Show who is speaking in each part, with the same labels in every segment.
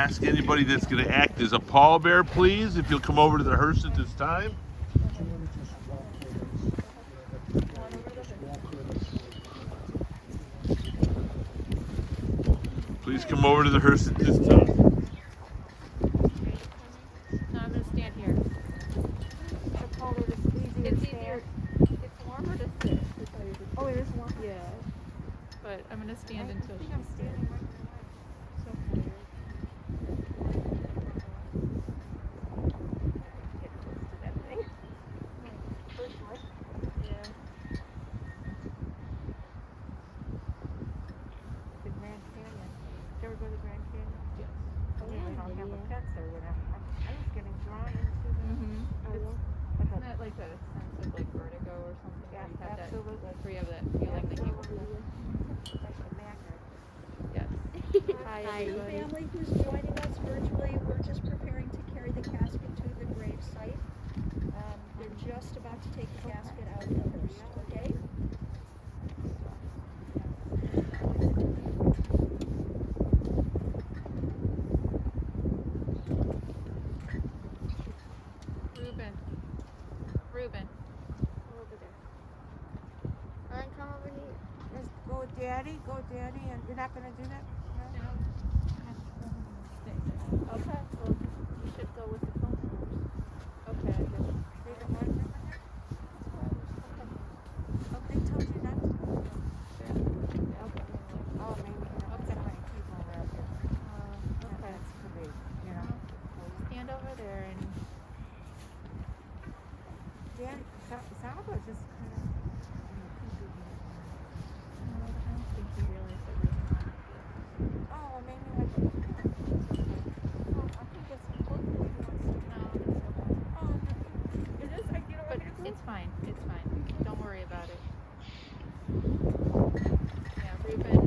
Speaker 1: ask anybody that's going to act as a pallbearer, please, if you'll come over to the hearse at this time. Please come over to the hearse at this time.
Speaker 2: No, I'm going to stand here. It's easier. It's warmer to sit.
Speaker 3: Oh, it is warm?
Speaker 2: Yeah. But I'm going to stand until
Speaker 3: I think
Speaker 2: she's
Speaker 3: I'm standing right there. So tired. Get close to that thing. Personally.
Speaker 2: Yeah.
Speaker 3: The Grand Canyon. Did you ever go to the Grand Canyon?
Speaker 2: Yes.
Speaker 3: Oh, yeah, we don't have a fence or whatever. I was getting drawn into the...
Speaker 2: Isn't that like a sense of like vertigo or something?
Speaker 3: Yeah,
Speaker 2: Where you have
Speaker 3: absolutely.
Speaker 2: That, where you have that feeling that you...
Speaker 3: Like a magnet.
Speaker 2: Yes. Hi, everybody.
Speaker 4: Family who's joining us virtually, we're just preparing to carry the casket to the grave site. They're just about to take the casket out of the hearse, okay?
Speaker 2: Reuben.
Speaker 3: Over there.
Speaker 4: And come over here.
Speaker 3: Just go with Daddy, and you're not going to do that? No?
Speaker 2: Okay. Well, you should go with the phone numbers. Okay. I guess.
Speaker 3: They don't want him in there? Oh, they told you not to go? Okay. Oh, maybe, so many people around here.
Speaker 2: Okay.
Speaker 3: That's could be, you know.
Speaker 2: Stand over there and...
Speaker 3: Daddy, some of us just kind of...
Speaker 2: I don't think he realized that we were on.
Speaker 3: Oh, maybe like... Oh, I think it's... Hopefully he wants to...
Speaker 2: No.
Speaker 3: Oh, it is? Like, you don't
Speaker 2: But
Speaker 3: want me to go?
Speaker 2: it's fine. It's fine. Don't worry about it. Yeah, Reuben.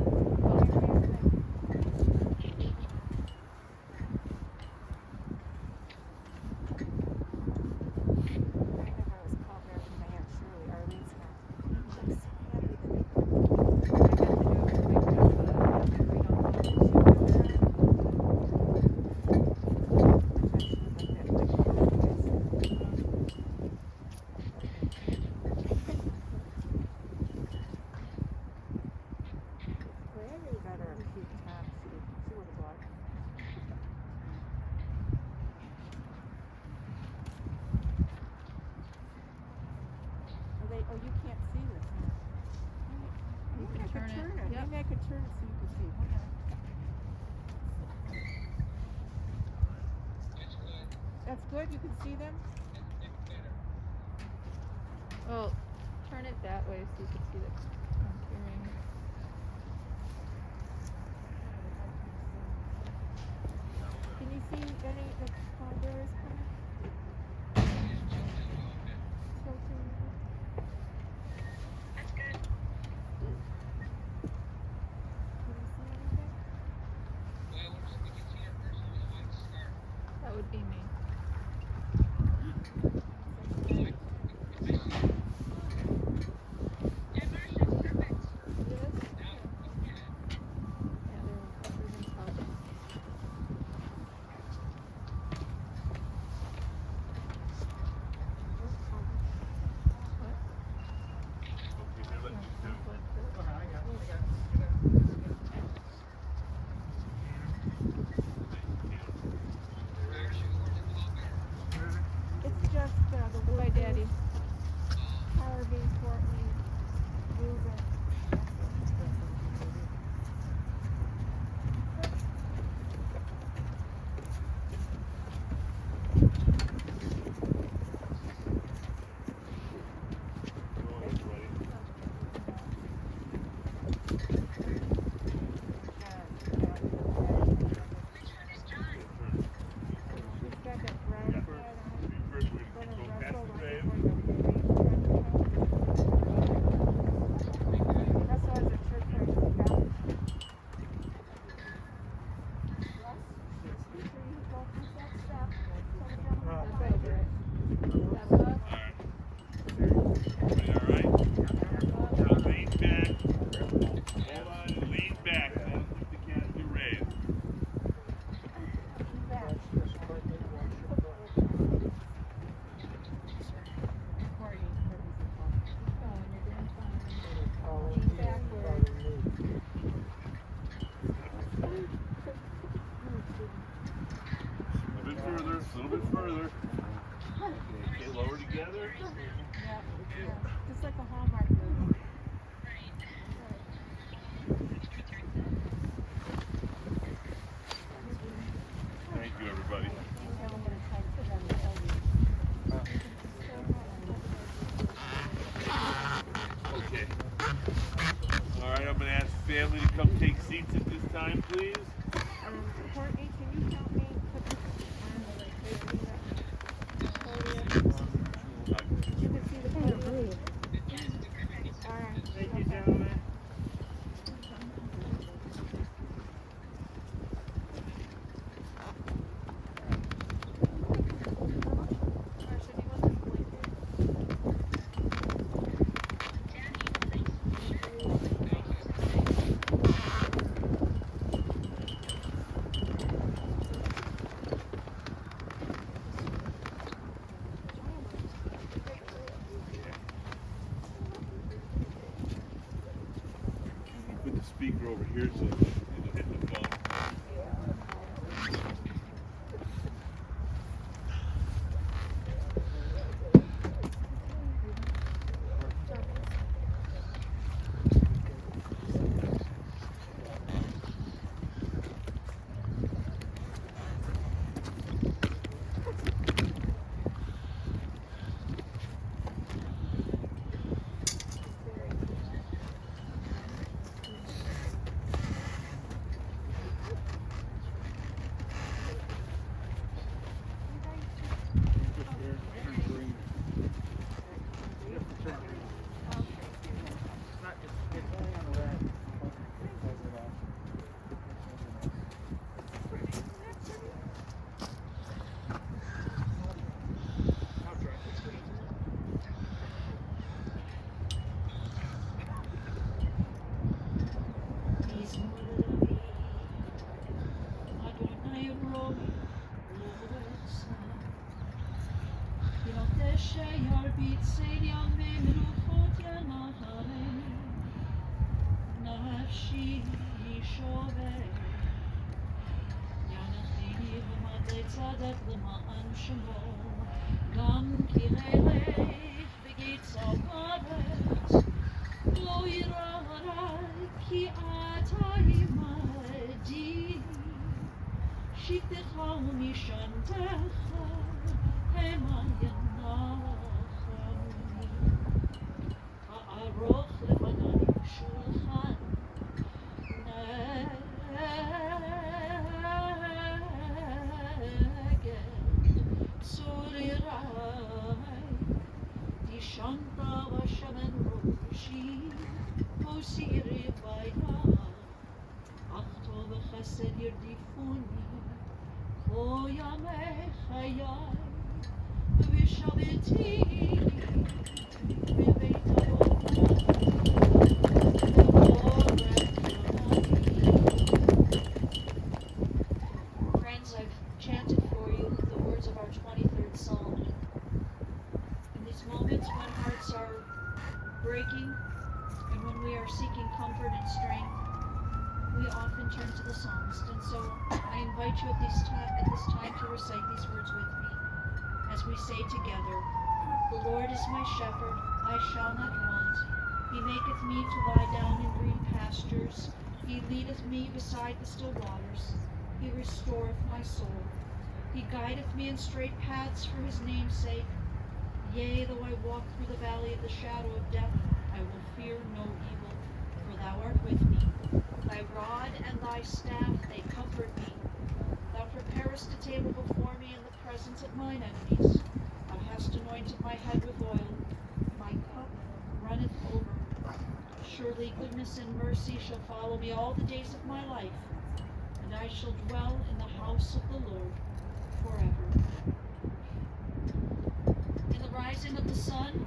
Speaker 3: I never was called there from my Aunt Shirley, Arlene's house. I'm so happy that they got her a cute top. She would have bought. Oh, you can't see this. Maybe I could
Speaker 2: turn it.
Speaker 3: turn it.
Speaker 2: Yep.
Speaker 3: Maybe I could turn it so you can see. Hold on. That's good. You can see them?
Speaker 2: Well, turn it that way so you can see the comparing.
Speaker 3: Can you see any of the strawberries coming? That's good. Can you see anything?
Speaker 2: That would be me. Yeah, everything's helping. What?
Speaker 3: It's just the
Speaker 2: Goodbye, Daddy.
Speaker 3: Harvey, Courtney, Ruben. He's got that brown hat on. Gonna wrestle right before the
Speaker 1: family to come take seats at this time, please.
Speaker 3: Courtney, can you help me put this on the right podium? You can see the podium. Alright. Thank you, gentlemen.
Speaker 2: Marcia, do you want this blanket?
Speaker 1: You put the speaker over here so it'll hit the phone.
Speaker 5: Friends, I've chanted for you the words of our 23rd Psalm. In these moments when hearts are breaking and when we are seeking comfort and strength, we often turn to the psalmist. And so I invite you at this time to recite these words with me as we say together, "The Lord is my shepherd, I shall not want. He maketh me to lie down in green pastures. He leadeth me beside the still waters. He restoreth my soul. He guideth me in straight paths for his name's sake. Yea, though I walk through the valley of the shadow of death, I will fear no evil, for thou art with me. Thy rod and thy staff, they comfort me. Thou preparest a table before me in the presence of mine enemies. Thou hast anointed my head with oil. My cup runneth over. Surely goodness and mercy shall follow me all the days of my life, and I shall dwell in the house of the Lord forever." In the rising of the sun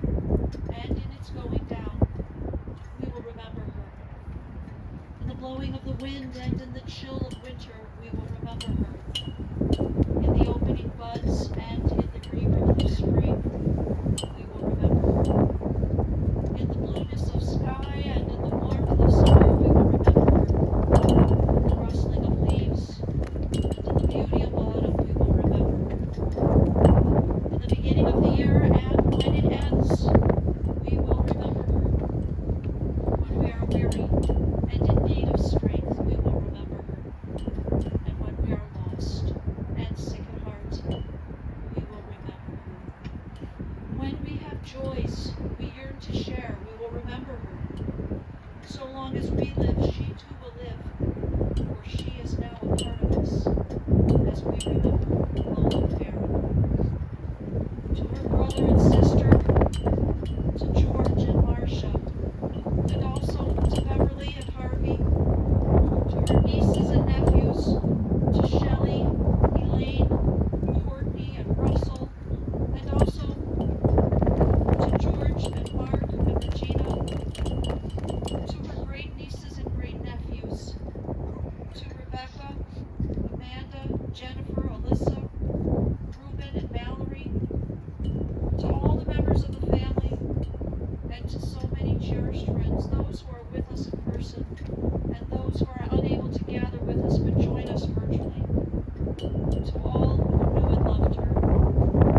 Speaker 5: and in its going down, we will remember her. In the blowing of the wind and in the chill of winter, we will remember her. In the opening buds and in the rebirth of spring, we will remember her. In the blueness of sky and in the warmth of summer, we will remember her. In the rustling of leaves and in the beauty of autumn, we will remember her. In the beginning of the year and when it ends, we will remember her. When we are weary and in need of strength, we will remember her. And when we are lost and sick at heart, we will remember her. When we have joys we yearn to share, we will remember her. So long as we live, she too will live, for she is now a part of us, as we remember Lola Farron. To her brother and sister, to George and Marcia, and also to Beverly and Harvey, to her nieces and nephews, to Shelley, Elaine, Courtney, and Russell, and also to George and Mark and Regina, to her great nieces and great nephews, to Rebecca, Amanda, Jennifer, Alyssa, Reuben, and Mallory, to all the members of the family, and to so many cherished friends, those who are with us in person, and those who are unable to gather with us but join us virtually. To all who knew and loved her,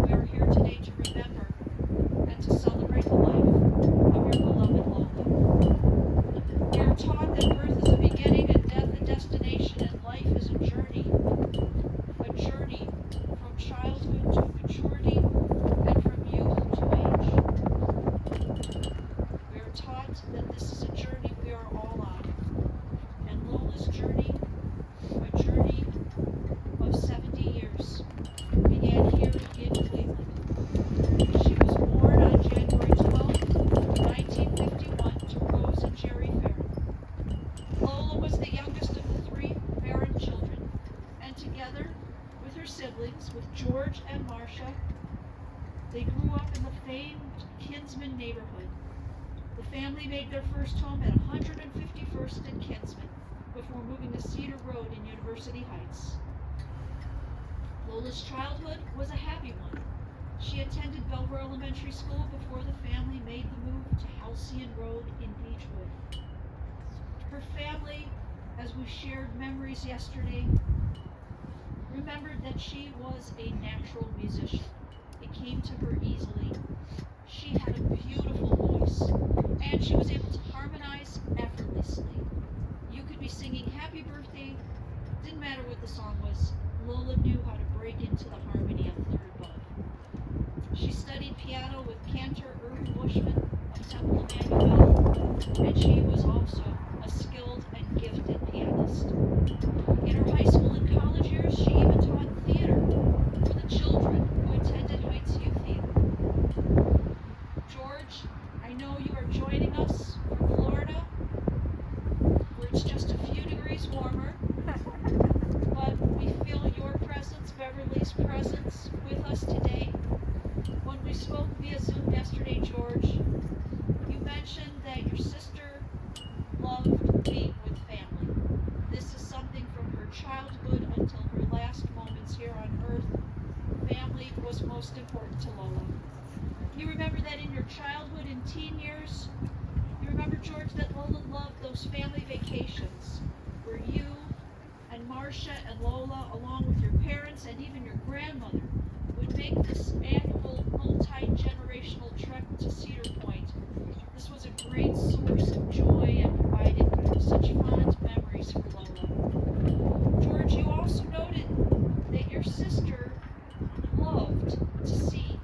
Speaker 5: we are here today to remember and to celebrate the life of your beloved Lola. We are taught that birth is a beginning and death a destination, and life is a journey from childhood to maturity and from youth to age. We are taught that this is a journey we are all on, and Lola's journey, a journey of 70 years, began here in Cleveland. She was born on January 12, 1951, to Rose and Jerry Farron. Lola was the youngest of the three Farron children, and together with her siblings, with George and Marcia, they grew up in the famed Kinsman neighborhood. The family made their first home at 151st and Kinsman before moving to Cedar Road in University Heights. Lola's childhood was a happy one. She attended Belver Elementary School before the family made the move to Halcyon Road in Beechwood. Her family, as we shared memories yesterday, remembered that she was a natural musician. It came to her easily. She had a beautiful voice, and she was able to harmonize effortlessly. You could be singing Happy Birthday, didn't matter what the song was, Lola knew how to break into the harmony a third above. She studied piano with Cantor Irvin Bushman of Temple Emmanuel, and she was also a skilled and gifted pianist. In her high school and college years, she even taught theater for the children who attended Heights Youth Theater. George, I know you are joining us from Florida, where it's just a few degrees warmer, but we feel your presence, Beverly's presence, with us today. When we spoke via Zoom yesterday, George, you mentioned that your sister loved being with family. This is something from her childhood until her last moments here on earth. Family was most important to Lola. You remember that in your childhood and teen years, you remember, George, that Lola loved those family vacations where you and Marcia and Lola, along with your parents and even your grandmother, would make this annual multi-generational trek to Cedar Point. This was a great source of joy and provided such fond memories for Lola. George, you also noted that your sister loved to see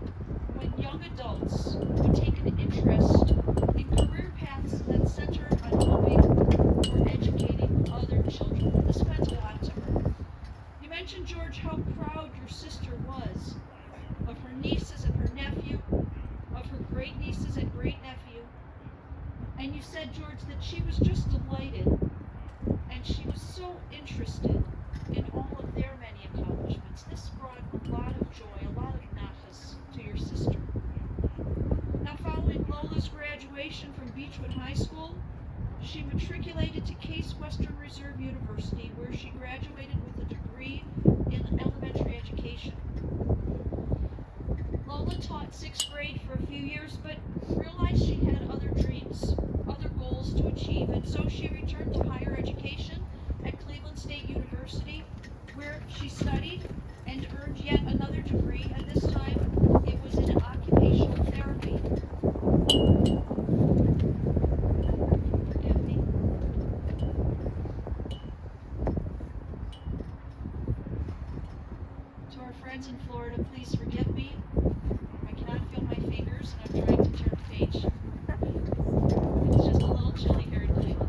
Speaker 5: when young adults would take an interest in career paths that centered on helping or educating other children. And this meant a lot to her. You mentioned, George, how proud your sister was of her nieces and her nephew, of her great nieces and great nephew. And you said, George, that she was just delighted and she was so interested in all of their many accomplishments. This brought a lot of joy, a lot of nachas to your sister. Now, following Lola's graduation from Beechwood High School, she matriculated to Case Western Reserve University, where she graduated with a degree in elementary education. Lola taught 6th grade for a few years, but realized she had other dreams, other goals to achieve, and so she returned to higher education at Cleveland State University, where she studied and earned yet another degree, and this time it was in occupational therapy. Forgive me. To our friends in Florida, please forgive me. I cannot feel my fingers, and I'm trying to turn the page. It's just a little chilly here in Cleveland.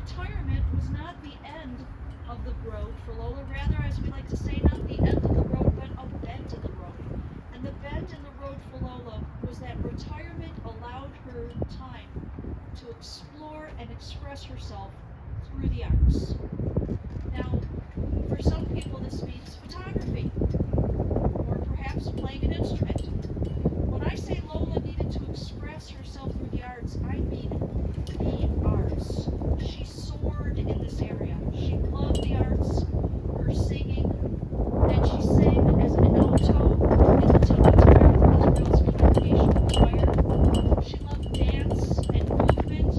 Speaker 5: retirement was not the end of the road for Lola, rather, as we like to say, not the end of the road, but a bend in the road. And the bend in the road for Lola was that retirement allowed her time to explore and express herself through the arts. Now, for some people this means photography, or perhaps playing an instrument. When I say Lola needed to express herself through the arts, I mean the arts. She soared in this area. She loved the arts, her singing, and she sang as an alto in the Temple of Israel's congregational choir. She loved dance and movement,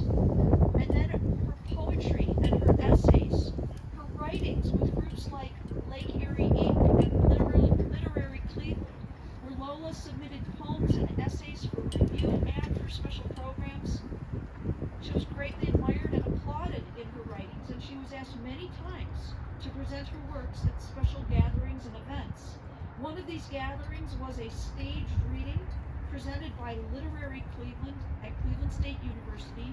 Speaker 5: and then her poetry and her essays, her writings with groups like Lake Erie Inc. and Literary Cleveland, where Lola submitted poems and essays for review and for special programs. She was greatly admired and applauded in her writings, and she was asked many times to present her works at special gatherings and events. One of these gatherings was a staged reading presented by Literary Cleveland at Cleveland State University,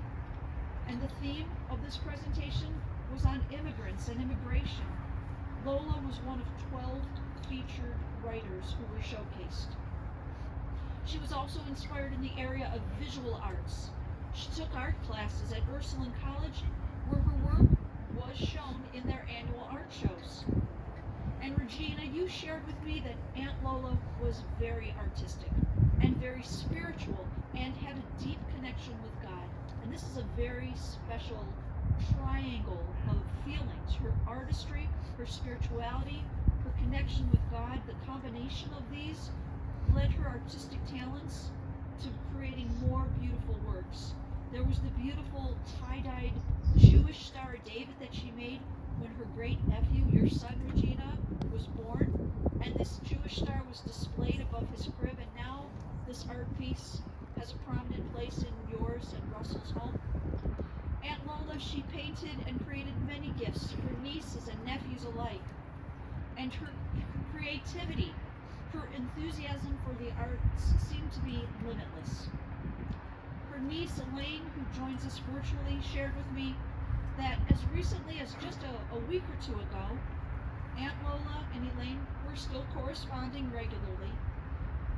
Speaker 5: and the theme of this presentation was on immigrants and immigration. Lola was one of 12 featured writers who were showcased. She was also inspired in the area of visual arts. She took art classes at Ursuline College, where her work was shown in their annual art shows. And Regina, you shared with me that Aunt Lola was very artistic and very spiritual and had a deep connection with God. And this is a very special triangle of feelings. Her artistry, her spirituality, her connection with God, the combination of these led her artistic talents to creating more beautiful works. There was the beautiful tie-dyed Jewish Star of David that she made when her great-nephew, your son Regina, was born, and this Jewish star was displayed above his crib, and now this art piece has a prominent place in yours and Russell's home. Aunt Lola, she painted and created many gifts for nieces and nephews alike, and her creativity, her enthusiasm for the arts seemed to be limitless. Her niece Elaine, who joins us virtually, shared with me that as recently as just a week or two ago, Aunt Lola and Elaine were still corresponding regularly.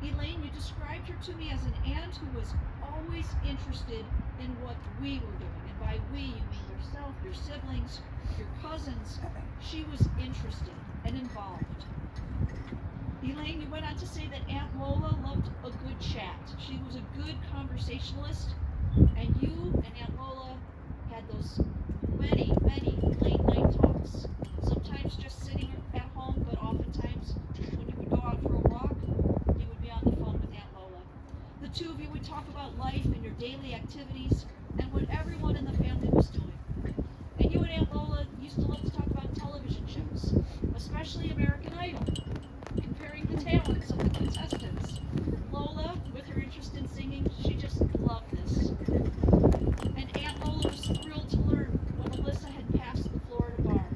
Speaker 5: Elaine, you described her to me as an aunt who was always interested in what we were doing. And by we, you mean yourself, your siblings, your cousins. She was interested and involved. Elaine, you went on to say that Aunt Lola loved a good chat. She was a good conversationalist, and you and Aunt Lola had those many late night talks. Sometimes just sitting at home, but oftentimes when you would go out for a walk, you would be on the phone with Aunt Lola. The two of you would talk about life and your daily activities and what everyone in the family was doing. And you and Aunt Lola used to love to talk about television shows, especially American Idol, comparing the talents of the contestants. Lola, with her interest in singing, she just loved this. And Aunt Lola was thrilled to learn when Alyssa had passed the Florida bar.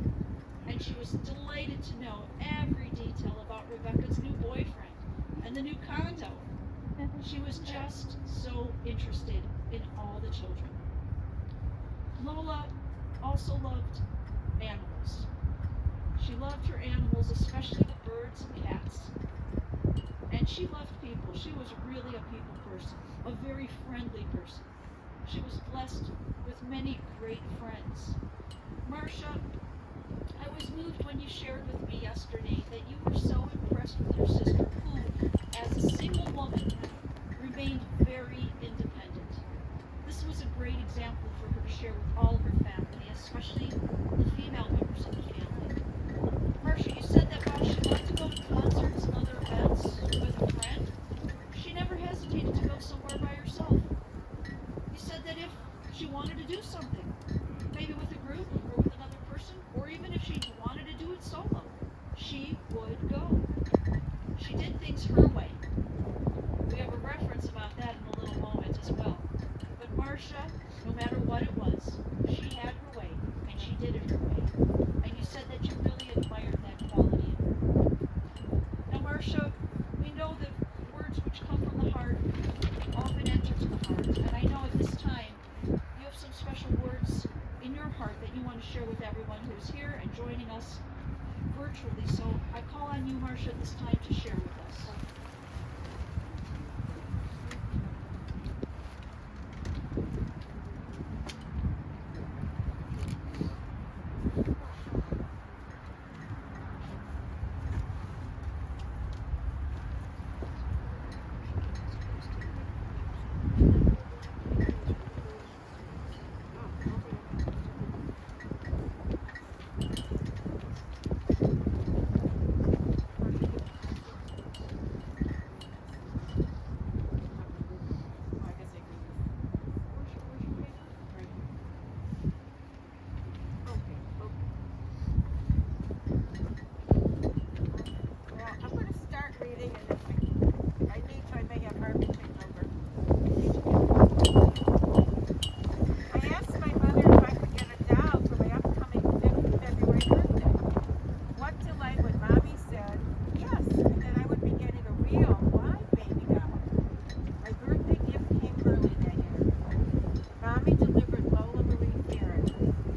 Speaker 5: And she was delighted to know every detail about Rebecca's new boyfriend and the new condo. She was just so interested in all the children. Lola also loved animals. She loved her animals, especially the birds and cats. And she loved people. She was really a people person, a very friendly person. She was blessed with many great friends. Marcia, I was moved when you shared with me yesterday that you were so impressed with your sister who, as a single woman, remained very independent. This was a great example for her to share with all her family, especially the female members of the family. Marcia, you said that while she liked to go to concerts and other events with a friend, she never hesitated to go somewhere by herself. You said that if she wanted to do something, maybe with a group or with another person, or even if she wanted to do it solo, she would go. She did things her way. We have a reference about that in a little moment as well. But Marcia, no matter what it was, she had her way, and she did it her way. And you said that you really admired that quality in her. Now, Marcia, we know that words which come from the heart often enter to the heart. And I know at this time you have some special words in your heart that you joining us virtually. So I call on you, Marcia, at this time to share with us.
Speaker 3: Well, I'm going to start reading, and if I need to, I may have Harvey take over. I asked my mother if I could get a doll for my upcoming 5th February birthday. What delight when Mommy said yes, and that I would be getting a real, live baby doll. My birthday gift came early that year. Mommy delivered Lola Marie Farron,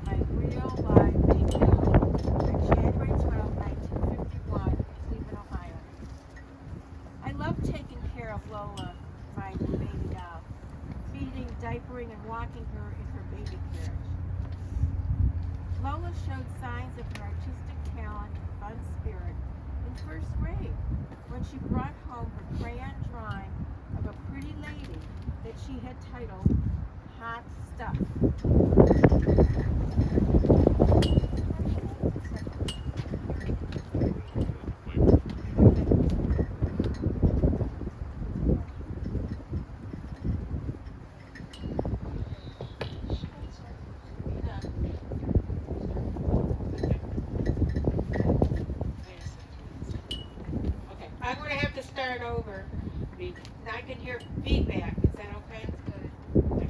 Speaker 3: my real, live baby doll, on January 12, 1951, Cleveland, Ohio. I love taking care of Lola, my new baby doll, feeding, diapering, and walking her in her baby carriage. Lola showed signs of her artistic talent and fun spirit in first grade when she brought home her crayon drawing of a pretty lady that she had titled Hot Stuff. Okay, I'm going to have to start over. I can hear feedback. Is that okay? Okay.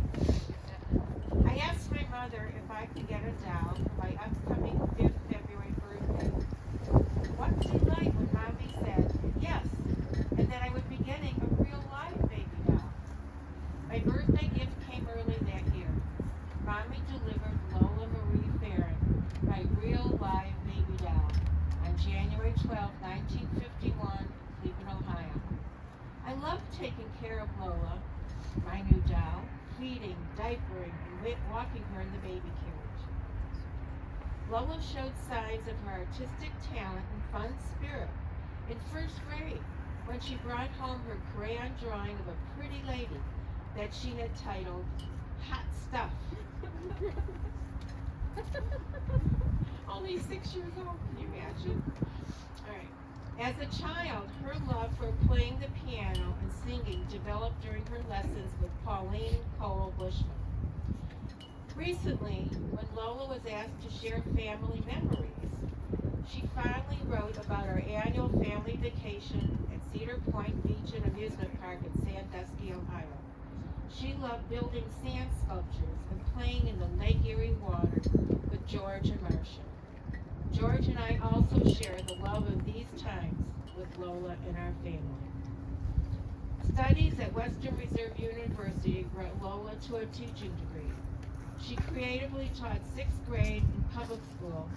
Speaker 3: I asked my mother if I could get a doll for my upcoming 5th February birthday. What delight when Mommy said yes, and that I would be getting a real live baby doll. My birthday gift came early that year. Mommy delivered Lola Marie Farron, my real live baby doll, on January 12, 1951, Cleveland, Ohio. I loved taking care of Lola, my new doll, feeding, diapering, and walking her in the baby carriage. Lola showed signs of her artistic talent and fun spirit in first grade when she brought home her crayon drawing of a pretty lady that she had titled Hot Stuff. Only 6 years old, can you imagine? All right. As a child, her love for playing the piano and singing developed during her lessons with Pauline Cole Bushman. Recently, when Lola was asked to share family memories, she fondly wrote about our annual family vacation at Cedar Point Beach and Amusement Park in Sandusky, Ohio. She loved building sand sculptures and playing in the Lake Erie water with George and Marcia. George and I also share the love of these times with Lola and our family. Studies at Western Reserve University brought Lola to a teaching degree. She creatively taught 6th grade in public school,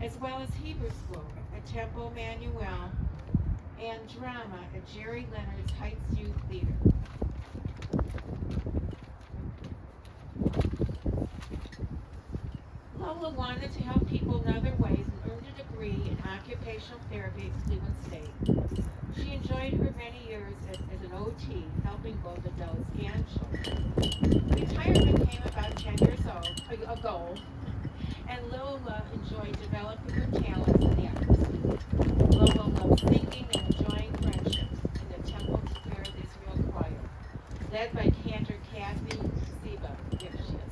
Speaker 3: as well as Hebrew school at Temple Manuel and drama at Jerry Leonard's Heights Youth Theater. Lola wanted to help people in other ways and earned a degree in occupational therapy at Cleveland State. She enjoyed her many years as an OT, helping both adults and children. Retirement came about 10 years ago, and Lola enjoyed developing her talents in the arts. Lola loved singing and enjoying friendships in the Temple Square Israel Choir, led by cantor Kathy Seba, yes, she is,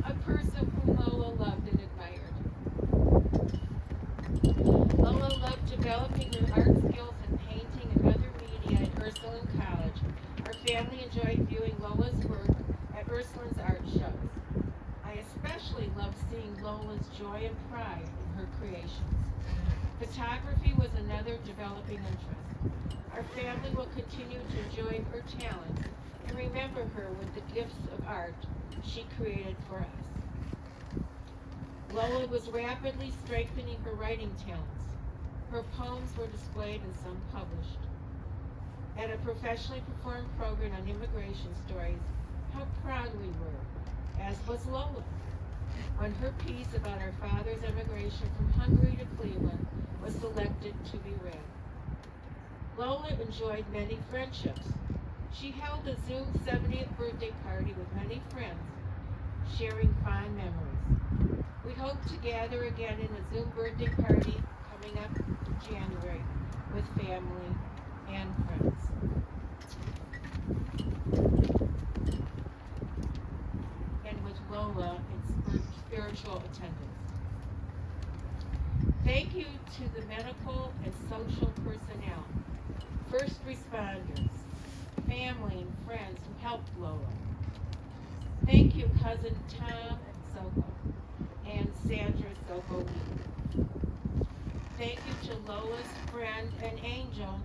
Speaker 3: a person whom Lola loved and admired. Lola loved developing her art skills in painting and other media at Ursuline College. Our family enjoyed viewing Lola's work at Ursuline's art shows. I especially loved seeing Lola's joy and pride in her creations. Photography was another developing interest. Our family will continue to enjoy her talents and remember her with the gifts of art she created for us. Lola was rapidly strengthening her writing talents. Her poems were displayed and some published. At a professionally performed program on immigration stories, how proud we were, as was Lola, when her piece about her father's emigration from Hungary to Cleveland was selected to be read. Lola enjoyed many friendships. She held a Zoom 70th birthday party with many friends, sharing fond memories. We hope to gather again in a Zoom birthday party coming up in January with family and friends. And with Lola in spiritual attendance. Thank you to the medical and social personnel, first responders, family and friends who helped Lola. Thank you, Cousin Tom Soko and Sandra Soko. Thank you to Lola's friend and angel,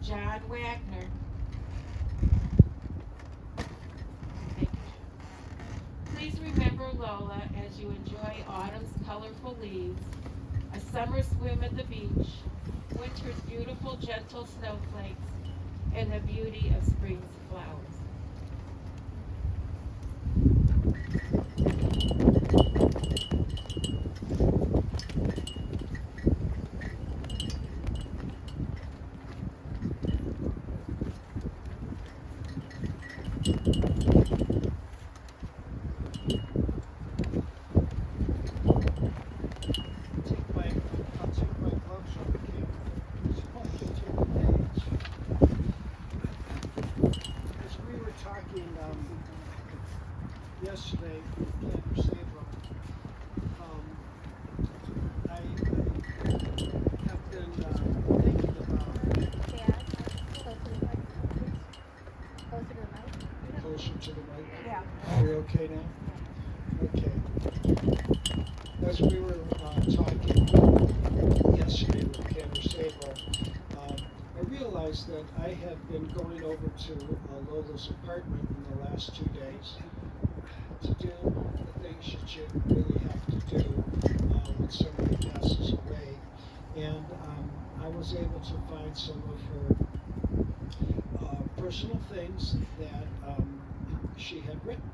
Speaker 3: John Wagner. Thank you. Please remember Lola as you enjoy autumn's colorful leaves, a summer swim at the beach, winter's beautiful gentle snowflakes, and the beauty of spring's flowers.
Speaker 6: I'll take my gloves off again. I'm supposed to take the page. As we were talking yesterday with Cantor Sabo, I have been thinking about
Speaker 2: Dad, closer to the mic. Closer to the mic.
Speaker 6: closer to the mic.
Speaker 2: Yeah.
Speaker 6: Are we okay now? Okay. As we were talking yesterday with Cantor Sabo, I realized that I had been going over to Lola's apartment in the last 2 days to do the things that you really have to do when somebody passes away. And I was able to find some of her personal things that she had written.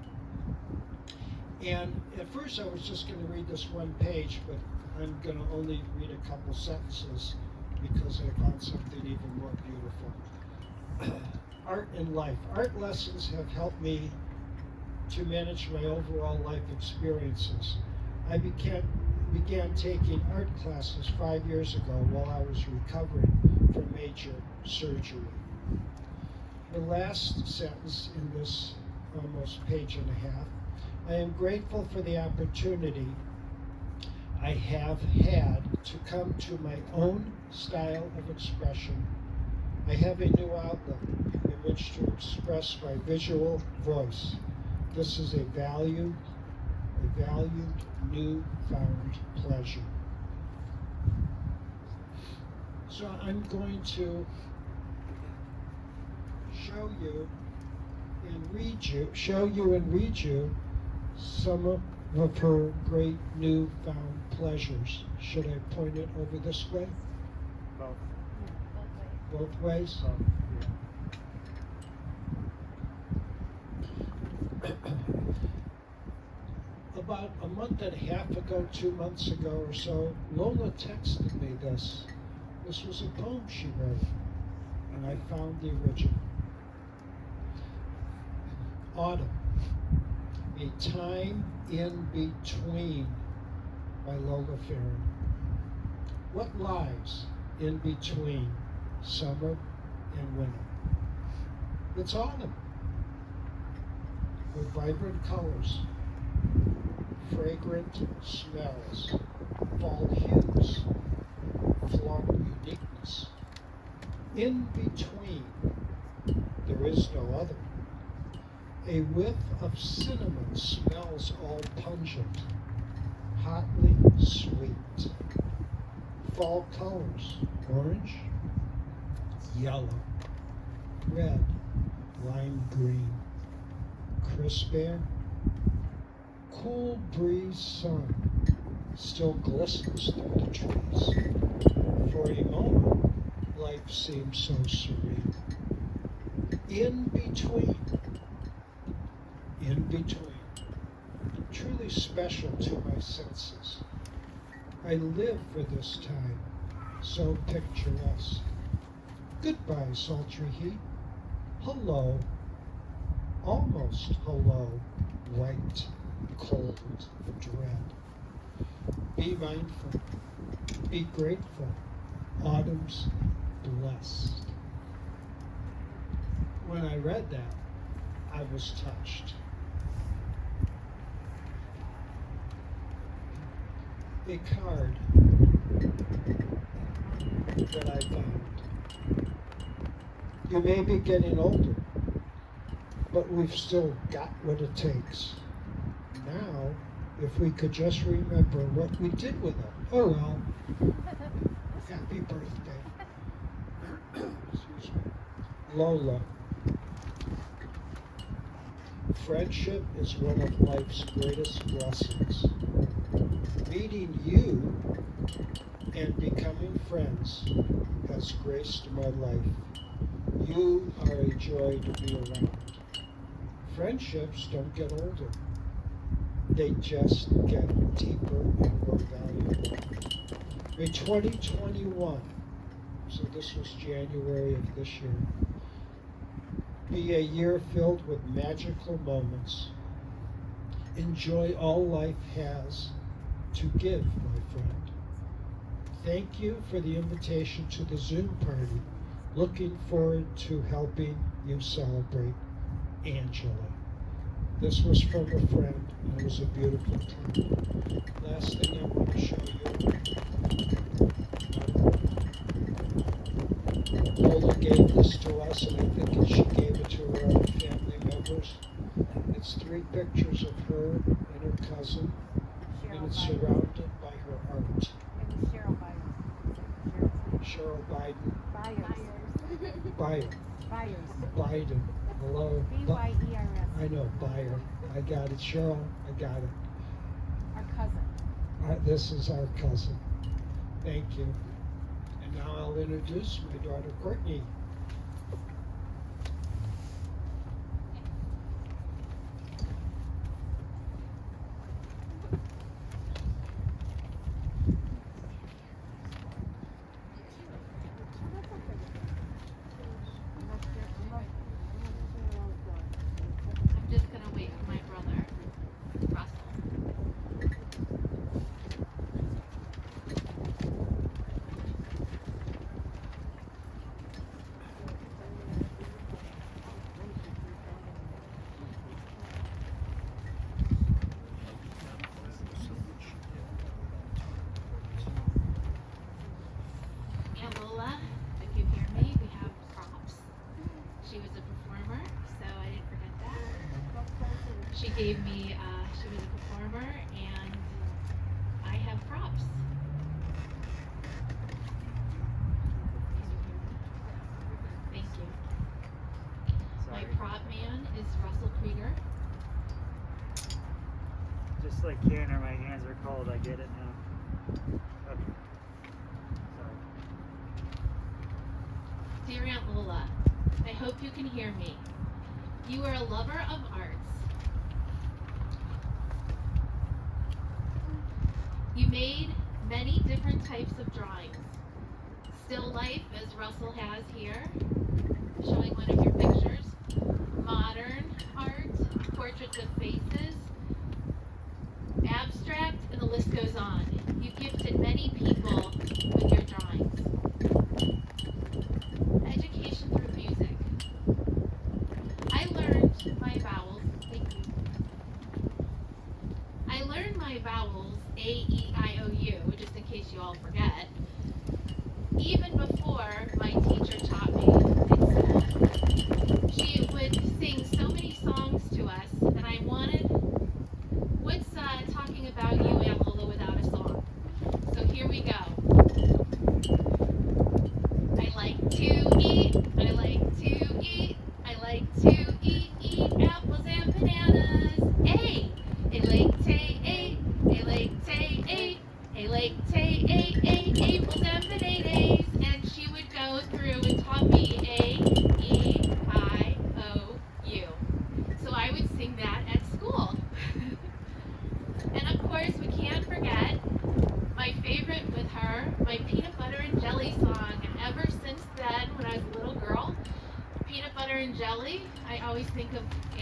Speaker 6: And at first I was just going to read this one page, but I'm going to only read a couple sentences because I found something even more beautiful. Art and life. Art lessons have helped me to manage my overall life experiences. I began taking art classes 5 years ago while I was recovering from major surgery. The last sentence in this almost page and a half. I am grateful for the opportunity I have had to come to my own style of expression. I have a new outlet in which to express my visual voice. This is a valued, newfound pleasure. So I'm going to show you and read you some of her great newfound pleasures. Should I point it over this way?
Speaker 1: Both.
Speaker 6: Both ways? About a month and a half ago, 2 months ago or so, Lola texted me this. This was a poem she wrote, and I found the original. Autumn, a time in between, by Lola Farron. What lies in between summer and winter? It's autumn, with vibrant colors, fragrant smells, fall hues, floral uniqueness. In between, there is no other. A whiff of cinnamon smells all pungent, hotly sweet. Fall colors, orange, yellow, red, lime green, crisp air, cool breeze sun, still glistens through the trees. For a moment, life seems so serene. In between, truly special to my senses. I live for this time, so picturesque. Goodbye, sultry heat. Hello, almost hello, white, cold dread. Be mindful, be grateful. Autumn's blessed. When I read that, I was touched. A card that I found. You may be getting older, but we've still got what it takes. Now, if we could just remember what we did with it. Oh well. Happy birthday. Excuse me. Lola. Friendship is one of life's greatest blessings. Meeting you and becoming friends has graced my life. You are a joy to be around. Friendships don't get older. They just get deeper and more valuable. May 2021, so this was January of this year, be a year filled with magical moments. Enjoy all life has to give, my friend. Thank you for the invitation to the Zoom party. Looking forward to helping you celebrate, Angela. This was from a friend, and it was a beautiful time. Last thing I want to show you. Lola gave this to us, and I think she gave it to her other family members. It's 3 pictures of her and her cousin, and it's surrounded by her art.
Speaker 2: And Cheryl Byers.
Speaker 6: Cheryl Biden.
Speaker 2: Byers.
Speaker 6: Biden. Hello.
Speaker 2: B-Y-E-R-S.
Speaker 6: I know, Bayer. I got it. Cheryl, I got it.
Speaker 2: Our cousin.
Speaker 6: This is our cousin. Thank you. And now I'll introduce my daughter, Courtney.
Speaker 2: I'm just gonna wait for my brother, Russell. And Lola, if you hear me, we have props. She was a performer, so I didn't forget that. She gave me, she was a performer, and I have props. Thank you. My prop man is Russell Krieger.
Speaker 7: Just like Tanner, my hands are cold. I get it now. Okay. Sorry.
Speaker 2: Dear Aunt Lola, I hope you can hear me. You are a lover of arts. You made many different types of drawings. Still life, as Russell has here, showing one of your pictures. Modern art, portraits of faces, abstract, and the list goes on. You gifted many people with your drawings. Education through music. I learned my vowels. Thank you. I learned my vowels A-E-I-O-U, just in case you all forget, even before my teacher taught me in school. She would sing so many songs to us that I wanted, what's talking about you, Aunt Lola, without a song? So here we go.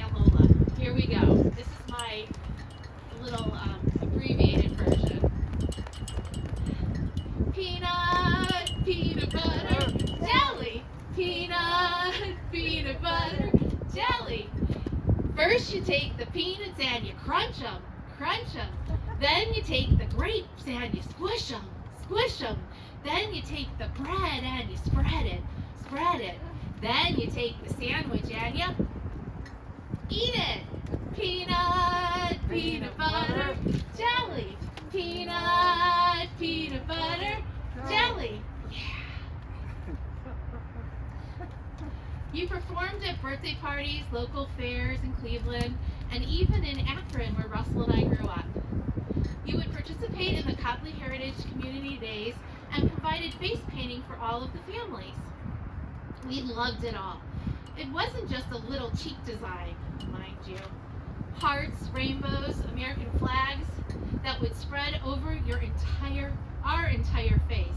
Speaker 2: Aunt Lola. Here we go. This is my little abbreviated version. Peanut butter, jelly. Peanut butter, jelly. First you take the peanuts and you crunch them. Then you take the grapes and you squish them. Then you take the bread and you spread it. Then you take the sandwich and you eat it. Peanut butter, jelly. Peanut butter, jelly. You performed at birthday parties, local fairs in Cleveland, and even in Akron, where Russell and I grew up. You would participate in the Copley Heritage Community Days and provided face painting for all of the families. We loved it all. It wasn't just a little cheap design, mind you. Hearts, rainbows, American flags that would spread over our entire face.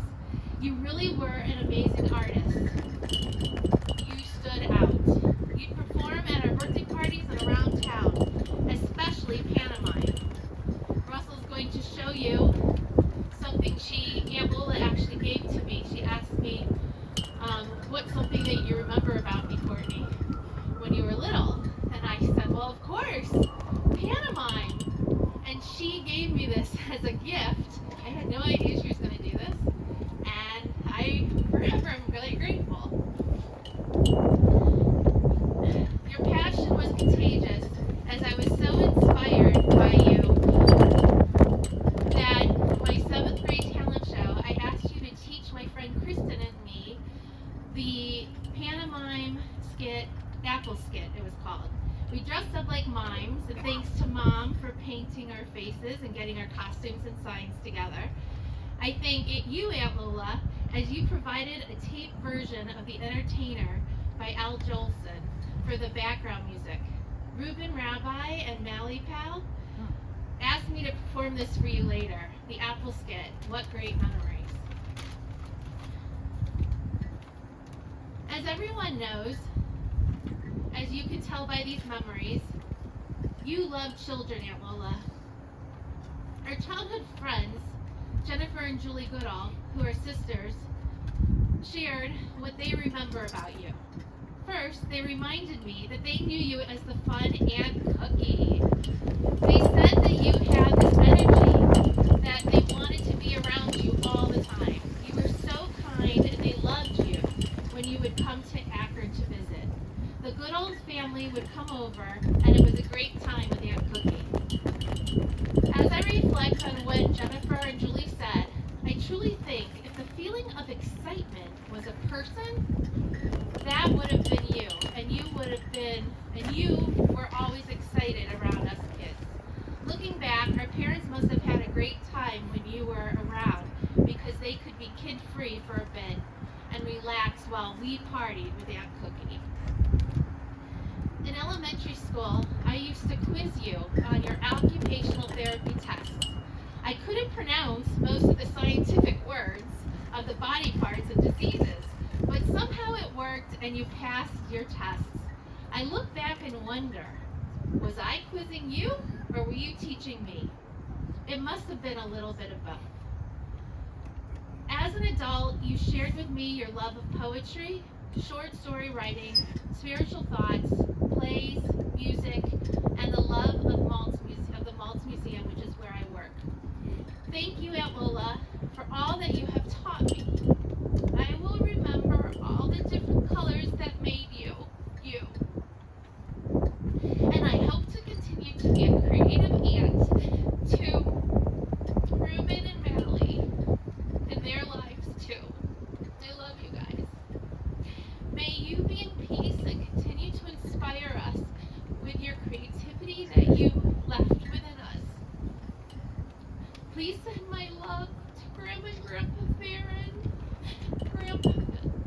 Speaker 2: You really were an amazing artist. You stood out. You'd perform at our birthday parties and around town, especially pantomime. Russell's going to show you something Aunt Lola actually gave to me. She asked me, what's something that you remember about me, Courtney, when you were little? And I said, well, of course, pantomime. And she gave me this as a gift. I had no idea she was going to do this. And I forever am really grateful. Your passion was contagious, as I was so inspired by you that my 7th grade talent show, I asked you to teach my friend Kristen and me the pantomime skit, Apple Skit it was called. We dressed up like mimes, and thanks to Mom for painting our faces and getting our costumes and signs together. I thank you, Aunt Lola, as you provided a tape version of The Entertainer by Al Jolson for the background music. Reuben Rabbi and Mally Pal asked me to perform this for you later. The Apple Skit. What great memories. As everyone knows, as you can tell by these memories, you love children, Aunt Lola. Our childhood friends, Jennifer and Julie Goodall, who are sisters, shared what they remember about you. First, they reminded me that they knew you as the fun Aunt Cookie. They said that you had this energy, that they wanted to be around you all the time. You were so kind and they loved you when you would come to Akron to visit. The Goodall family would come over and it was a great time with Aunt Cookie. As I reflect on what Jennifer and Julie said, I truly think if the feeling of excitement was a person, that would have been you, and you were always excited around us kids. Looking back, our parents must have had a great time when you were around because they could be kid-free for a bit and relax while we partied with Aunt Cookie. In elementary school, I used to quiz you on your occupational therapy tests. I couldn't pronounce most of the scientific words of the body parts and diseases, but somehow it worked and you passed your tests. I look back and wonder, was I quizzing you or were you teaching me? It must have been a little bit of both. As an adult, you shared with me your love of poetry, short story writing, spiritual thoughts, plays, music, and the love of the Maltz Museum, which is where I work. Thank you, Aunt Lola, for all that you have taught me. I will remember all the different colors that made you, you. And I hope to continue to be a creative aunt to Reuben and Mally in their lives too. I love you guys. May you be in peace and continue to inspire us with your creativity that you left within us. Please send my love to Grandma and Grandpa Farron, Grandpa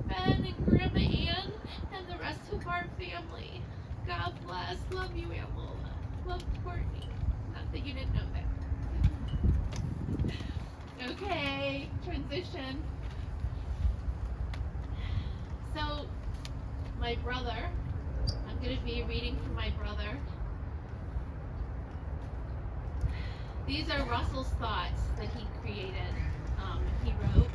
Speaker 2: Ben and Grandma Ann, and the rest of our family. God bless. Love you, Aunt Lola. Love Courtney. Not that you didn't know that. Okay, transition. So, my brother, I'm I'm going to be reading from my brother. These are Russell's thoughts that he created. He wrote.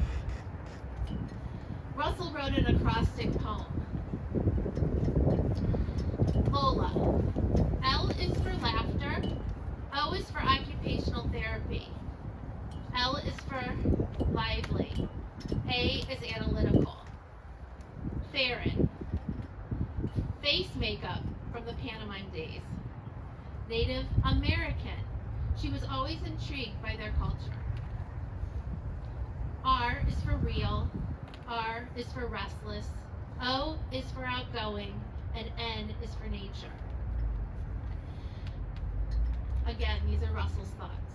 Speaker 2: Russell wrote an acrostic poem. Lola. L is for laughter. O is for occupational therapy. L is for lively. A is analytical. Farron. Face makeup from the pantomime days. Native American. She was always intrigued by their culture. R is for real. R is for restless. O is for outgoing. And N is for nature. Again, these are Russell's thoughts.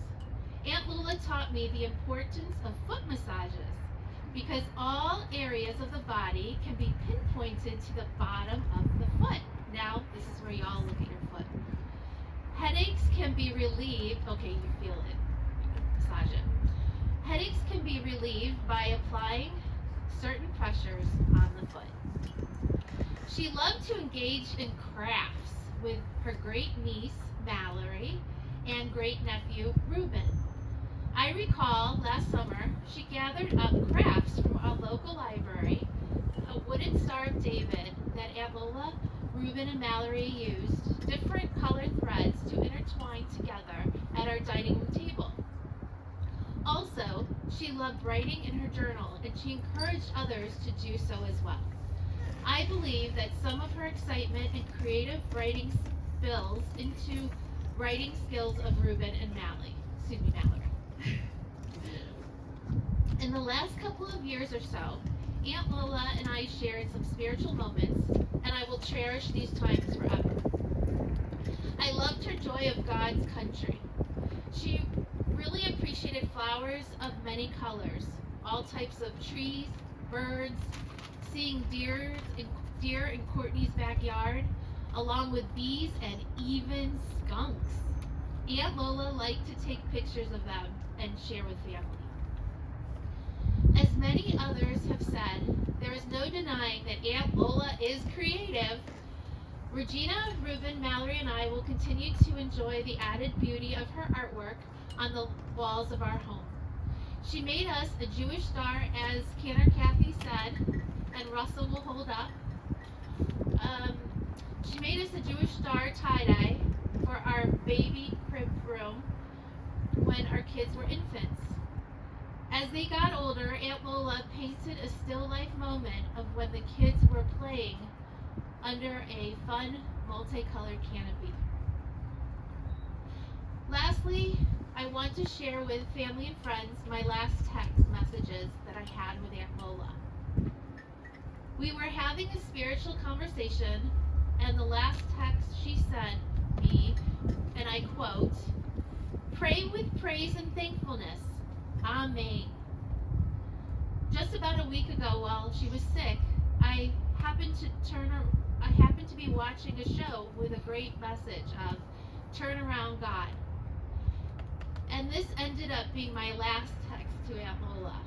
Speaker 2: Aunt Lola taught me the importance of foot massages because all areas of the body can be pinpointed to the bottom of the foot. Now, this is where y'all look at your foot. Headaches can be relieved. Okay, you feel it. Massage it. Headaches can be relieved by applying certain pressures on the foot. She loved to engage in crafts with her great niece, Mallory, and great nephew, Reuben. I recall last summer she gathered up crafts from our local library, a wooden Star of David that Aunt Lola, Reuben, and Mallory used different colored threads to intertwine together at our dining room table. Also, she loved writing in her journal, and she encouraged others to do so as well. I believe that some of her excitement and creative writing spills into writing skills of Reuben and Mallory. In the last couple of years or so, Aunt Lola and I shared some spiritual moments, and I will cherish these times forever. I loved her joy of God's country. She really appreciated flowers of many colors, all types of trees, birds, seeing deer in Courtney's backyard, along with bees and even skunks. Aunt Lola liked to take pictures of them and share with family. As many others have said, there is no denying that Aunt Lola is creative. Regina, Reuben, Mallory, and I will continue to enjoy the added beauty of her artwork on the walls of our home. She made us a Jewish star, as Cantor Kathy said, and Russell will hold up. She made us a Jewish star tie-dye for our baby crib room when our kids were infants. As they got older, Aunt Lola painted a still life moment of when the kids were playing under a fun multicolored canopy. Lastly, I want to share with family and friends my last text messages that I had with Aunt Lola. We were having a spiritual conversation, and the last text she sent me, and I quote, "Pray with praise and thankfulness. Amen." Just about a week ago, while she was sick, I happened to be watching a show with a great message of "Turn Around God." And this ended up being my last text to Aunt Lola.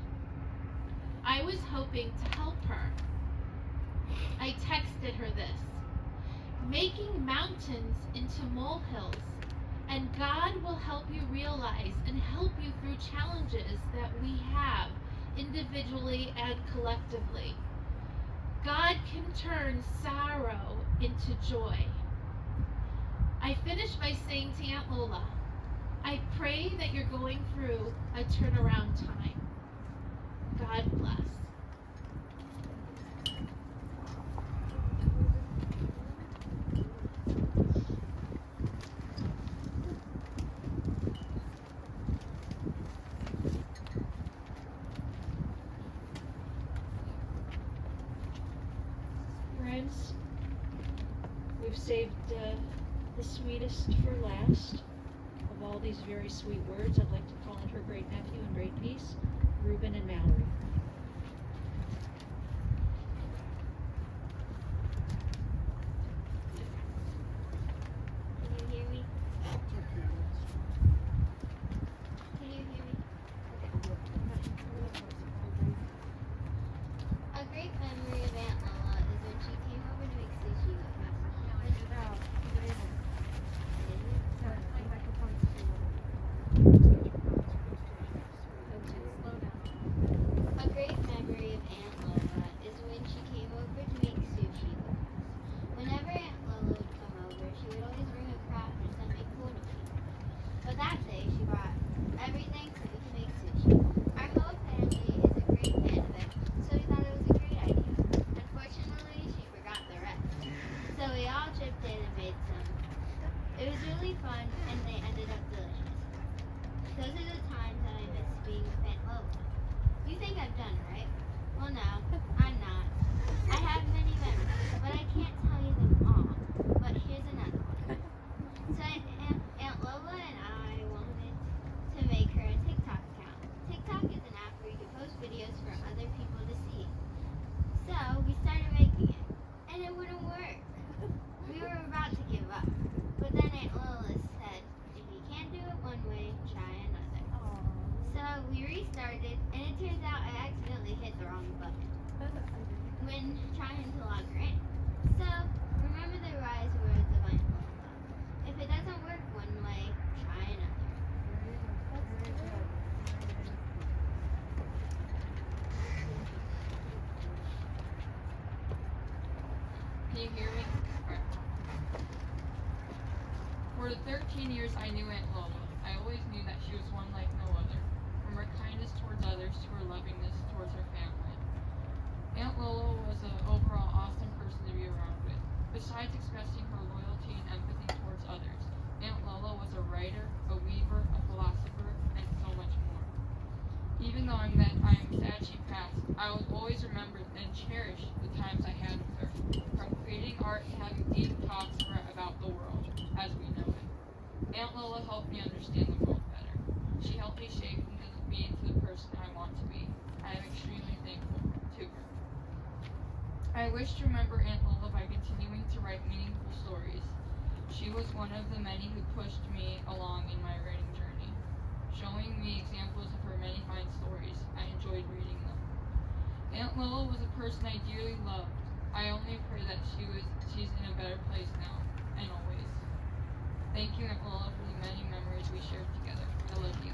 Speaker 2: I was hoping to help her. I texted her this: "Making mountains into molehills, and God will help you realize and help you through challenges that we have individually and collectively. God can turn sorrow into joy." I finished by saying to Aunt Lola, I pray that you're going through a turnaround time. God bless.
Speaker 5: Friends, we've saved the sweetest for last. Of all these very sweet words, I'd like to call on her great nephew and great niece, Reuben and Mallory.
Speaker 2: Can you hear me? Can you hear me?
Speaker 8: A great memory of Aunt Lola is when she came over to make sushi with us. When It was really fun, and they ended up delicious. Those are the times that I miss being with Aunt Lola. You think I'm done, right? Well, no, I'm not. I have many memories, but I can't tell you them all. But here's another one. So Aunt Lola and I wanted to make her a TikTok account. TikTok is an app where you can post videos for other people to see. So we started making it, and it wouldn't work. We were about to give up, but then Aunt Lola said, if you can't do it one way, try another. So we restarted, and it turns out I accidentally hit the wrong button when trying to log her in. So remember the wise words of Aunt Lola. If it doesn't work one way, try another.
Speaker 9: Can you hear me? Alright. For the 13 years I knew Aunt Lola, I always knew that she was one like no other, from her kindness towards others to her lovingness towards her family. Aunt Lola was an overall awesome person to be around with. Besides expressing her loyalty and empathy towards others, Aunt Lola was a writer, a weaver, a philosopher, and so much more. Even though I am sad she passed, I will always remember and cherish the times I had with her, from creating art to having deep talks about the world as we know it. Aunt Lola helped me understand the world better. She helped me shape me into the person I want to be. I am extremely thankful to her. I wish to remember Aunt Lola by continuing to write meaningful stories. She was one of the many who pushed me along in my writing journey, showing me examples of her many fine stories. I enjoyed reading them. Aunt Lola was a person I dearly loved. I only pray that she's in a better place now, and always. Thank you, Aunt Lola, for the many memories we shared together. I love you.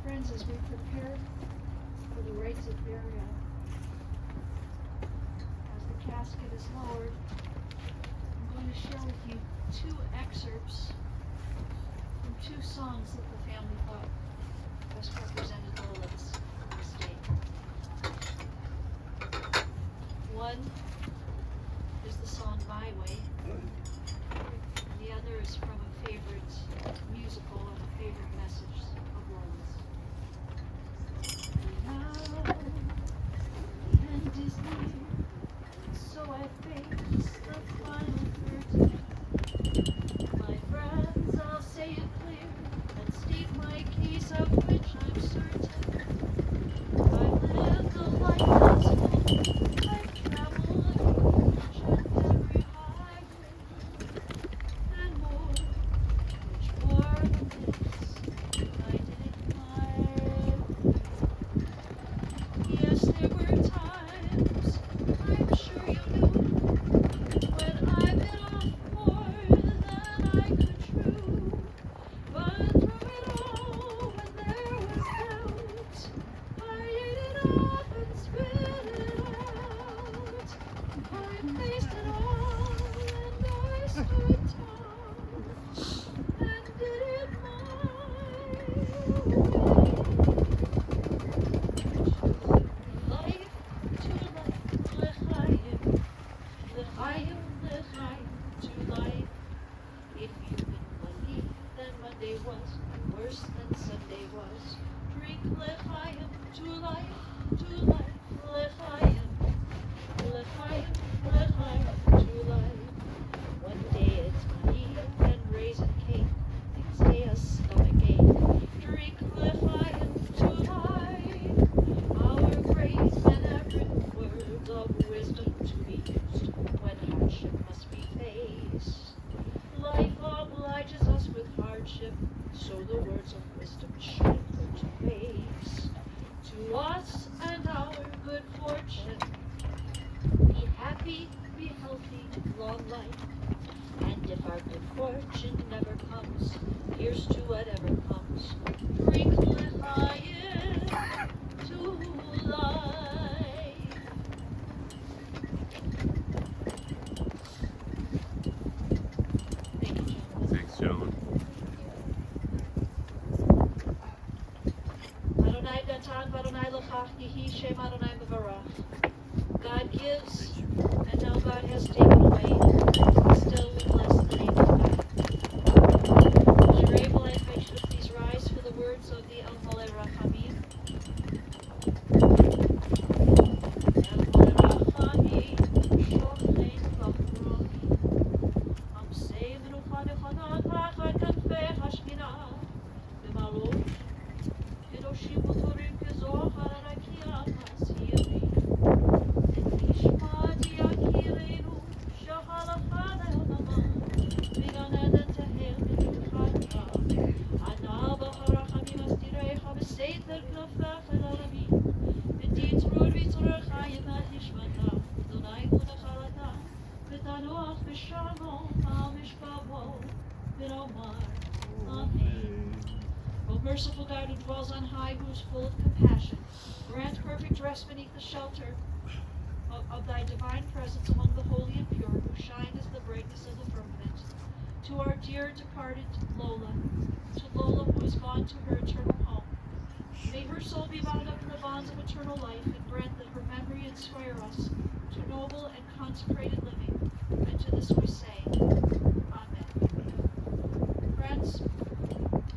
Speaker 5: Friends, as we prepare for the rites of burial, as the casket is lowered, I'm going to share with you 2 excerpts from 2 songs that the family thought best represented Lola's estate. One is the song My Way, and the other is from a favorite musical and a favorite message of Lola's. Now, the end is near, so I face the final curtain. My friends, I'll say it clear and state my case of which I'm certain. I've lived a life that's full, I've traveled each and every highway, and more, much more than this, I did my way. Yes, there were times, I'm sure you knew, when I bit off more than I could chew. But through it all, when there was doubt, I ate it up and spit it out. I faced it all, and I stood tall, and did it my way. Life to life, l'chaim, l'chaim, l'chaim to life. If you can believe, then Monday was worse than Sunday was. Drink l'chaim to life, l'chaim, l'chaim, l'chaim to life. One day it's money and raisin cake, next day a stomachache. Drink l'chaim to life. Our great men have written words of wisdom to be used when hardship must be faced. Life obliges us with hardship, so the words of wisdom should put to waste. To us and our good fortune, be happy, be healthy, long life. And if our good fortune never comes, here's to whatever comes. Drink l'chaim to life. Thank you, gentlemen.
Speaker 1: Thanks, gentlemen.
Speaker 5: Adonai Natan, Adonai L'chach, Yehi Shem Adonai Mevarach. God gives, God has taken away, still we bless the name of God. If you're able, I invite you to please rise for the words of the El Mole Rachamim. El Mole Rachamim, Shochein Vachromi. Amsei Menucha Nechanat Pachad Kanfei Hashkinah. B'malot, Kedoshim Utorim Kezohar Arakia Masiri. Nishmati Akirenu, Shahalacha Le'olama. Migan Eden Teher B'Minchata. Ana B'Harachamim Asdirecha B'Seiter Knafecha L'Olamim. V'Titzrur V'Tzrocha Yemat Nishmata. Adonai Hu Nechalata. V'Tanoach B'Shalom Al Mishpavo. V'Nomar. Amen. O merciful God who dwells on high, who is full of compassion, grant perfect rest beneath the shelter of thy divine presence among the holy and pure, who shine as the brightness of the firmament. To our dear departed Lola, to Lola who is gone to her eternal home, may her soul be bound up in the bonds of eternal life, and grant that her memory inspire us to noble and consecrated living. And to this we say, Amen. Friends,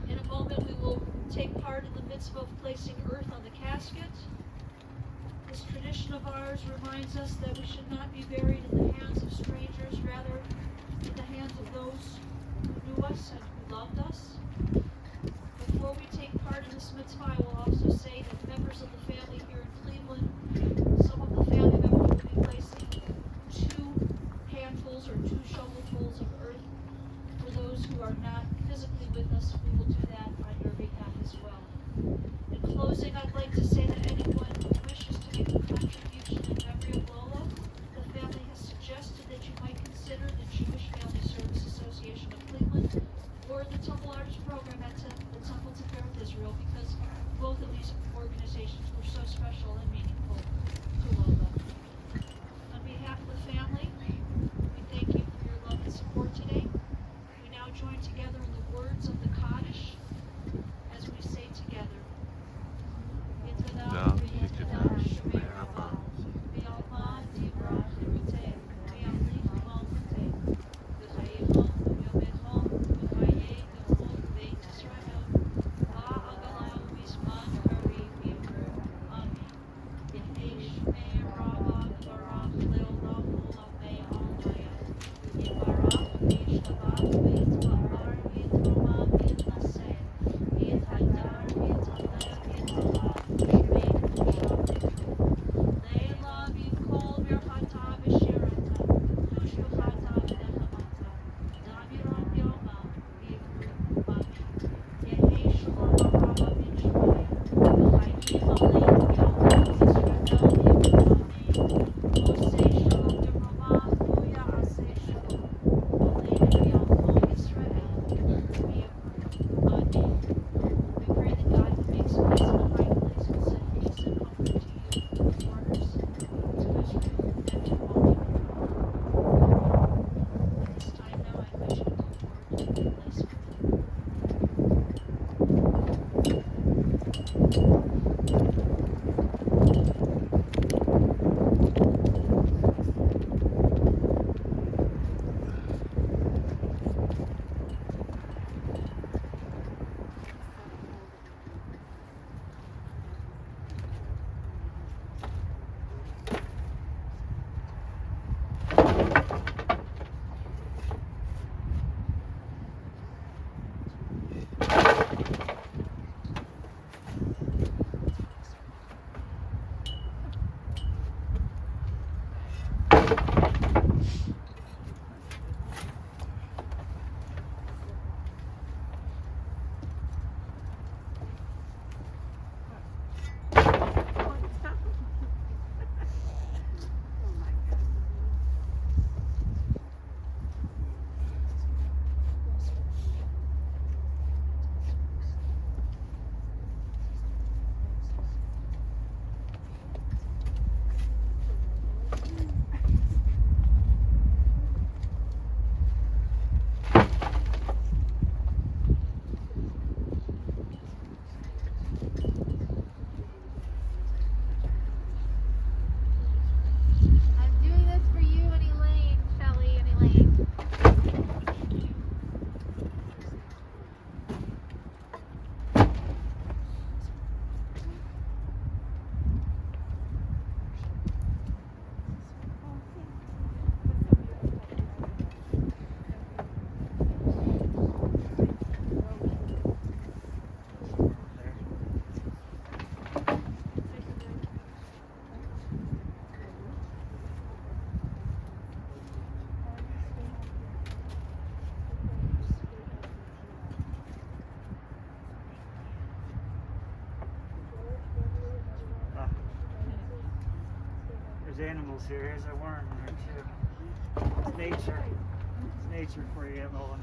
Speaker 5: in a moment we will take part in the mitzvah of placing earth on the casket. This tradition of ours reminds us that we should not be buried in the hands of strangers, rather in the hands of those who knew us and who loved us. Before we take part in this mitzvah, I will also say that members of the family here in Cleveland, some of the family members will be placing 2 handfuls or 2 shovelfuls of earth. For those who are not physically with us, we will do that on your behalf as well. In closing, I'd like to say that anyone who wishes to make a contribution in memory of Lola, the family has suggested that you might consider the Jewish Family Service Association of Cleveland or the Temple Arts Program at the Temple Tifereth Israel, because both of these organizations were so special and meaningful to Lola. On behalf of the family, we thank you for your love and support today. We now join together in the words of the Kaddish as we say together.
Speaker 1: Down, Tikkadah, Shemei Rabbah.
Speaker 5: V'alma Dibra Chiruteh, V'amlich Malchuteh, V'chayechom V'yomechom, V'chayei B'chol Beit Yisrael, V'agala U'bizman Kari V'yivru. Amen. Yehei Shemei Rabbah V'barach Le'olam U'lamei Almaya. Yivarach V'yishtabach V'yitpa'ar V'yitromam V'yitnaseh, V'yithaytar V'yitalev V'yitachah. Leila Bikol Birchata B'Shirata, Tushbachata V'Nechamata, Damiram Yoma V'Yivru. Amen. Yehei Shalom Rabba Bin Shmaya, V'chayim Aleinu Yalom Yisrael V'Yivru. Amen. Osei Shalom B'Roma V'Uya Asei Shalom, Aleinu Yalom Yisrael V'Yivru. Amen. We pray that God who makes peace in a high place will send peace and comfort to you, mourners, to Israel, and to all the earth. At this time now, I invite you to come forward and place earth.
Speaker 7: animals here. Here's a worm here too. It's nature. It's nature for you, Aunt Lola.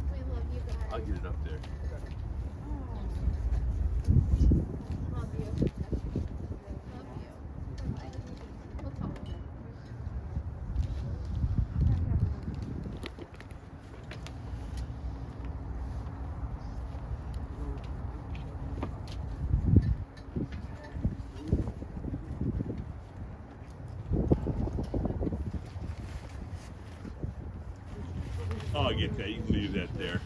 Speaker 2: We love you guys.
Speaker 1: I'll get it up there.
Speaker 2: Love you. Love you. Bye-bye. We'll talk.
Speaker 1: Oh, I get that. You can leave that there.